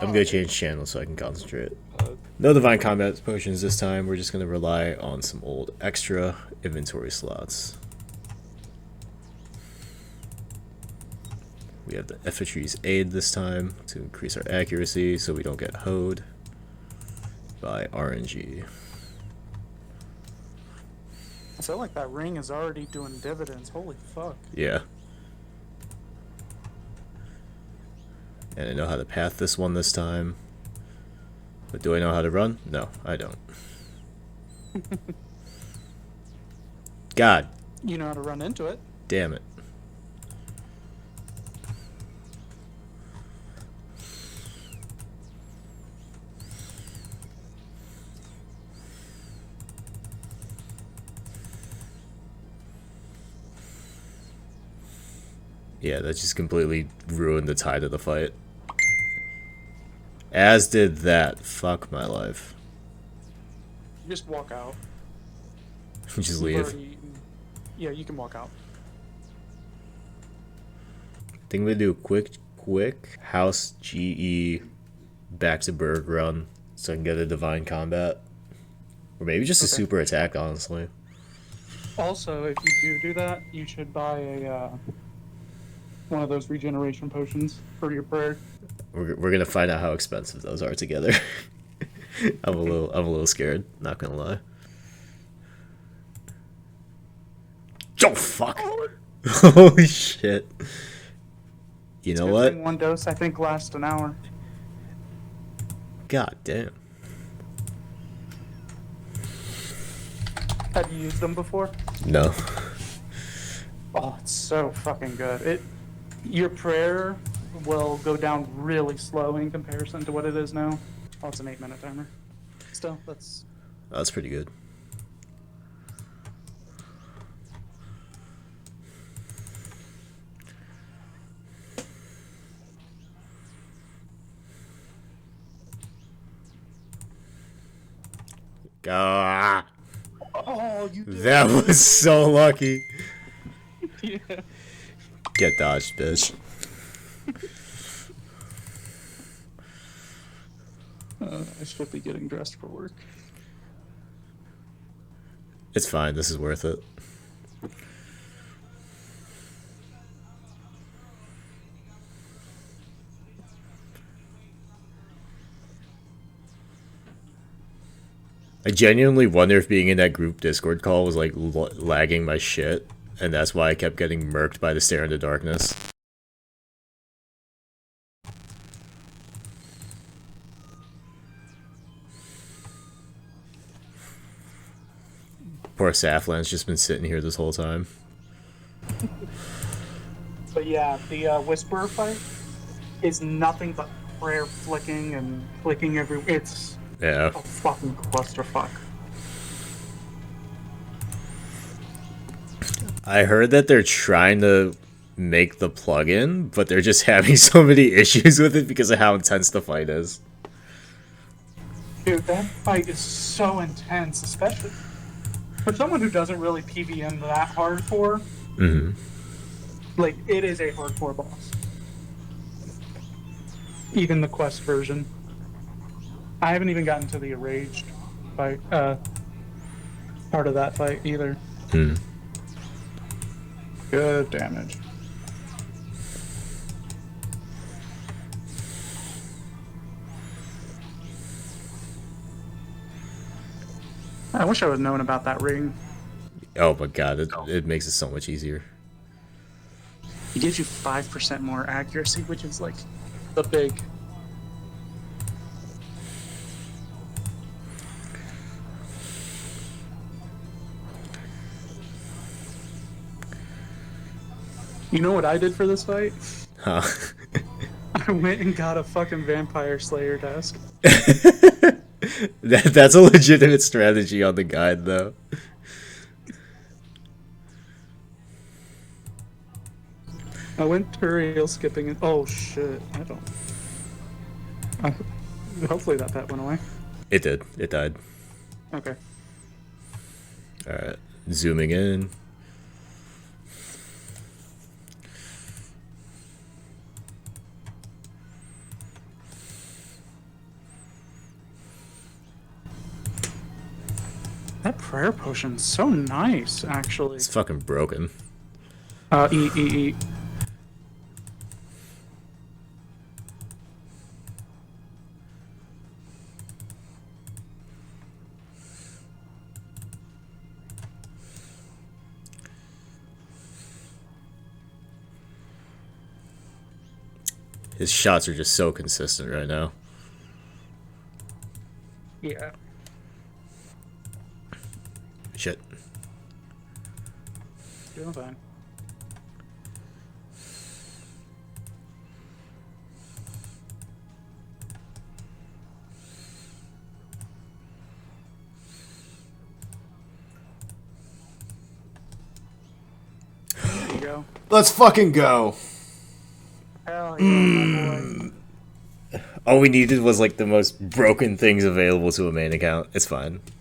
I'm gonna change channel so I can concentrate. No divine combat potions this time. We're just gonna rely on some old extra inventory slots. We have the Effigy's Aid this time to increase our accuracy so we don't get hoed by RNG. I feel like that ring is already doing dividends. Holy fuck. Yeah. And I know how to path this one this time. But do I know how to run? No, I don't. God. You know how to run into it. Damn it. Yeah, that just completely ruined the tide of the fight. As did that. Fuck my life. You just walk out. Just leave. Yeah, you can walk out. I think we do a quick house GE back to Berg run so I can get a divine combat. Or maybe just a super attack, honestly. Also, if you do that, you should buy a one of those regeneration potions for your prayer. We're gonna find out how expensive those are together. I'm a little scared, not gonna lie. Oh fuck! Holy shit! You know what? One dose, I think, lasts an hour. God damn. Have you used them before? No. Oh, it's so fucking good. Your prayer will go down really slow in comparison to what it is now. Oh, it's an 8-minute timer. Still, that's pretty good. Ah, oh, you did. That was so lucky. Yeah. Get dodged, bitch. I should be getting dressed for work. It's fine. This is worth it. I genuinely wonder if being in that group Discord call was like lagging my shit, and that's why I kept getting murked by the stare into darkness. Poor Saflan's just been sitting here this whole time. But yeah, the Whisperer fight is nothing but prayer flicking and clicking everywhere. It's Yeah. a fucking clusterfuck. I heard that they're trying to make the plugin, but they're just having so many issues with it because of how intense the fight is. Dude, that fight is so intense, especially for someone who doesn't really PvM that hardcore. Mm-hmm. Like, it is a hardcore boss. Even the quest version. I haven't even gotten to the enraged fight, part of that fight either. Hmm. Good damage. I wish I would have known about that ring. Oh my god, it makes it so much easier. It gives you 5% more accuracy, which is like the big. You know what I did for this fight? Huh. I went and got a fucking Vampire Slayer desk. That's a legitimate strategy on the guide, though. I went Turiel skipping and oh shit, I don't. Hopefully that pet went away. It did. It died. Okay. Alright. Zooming in. That prayer potion's so nice, actually. It's fucking broken. Eat. His shots are just so consistent right now. Yeah. Shit. Doing fine. There you go. Let's fucking go. Hell yeah, my boy. All we needed was like the most broken things available to a main account. It's fine.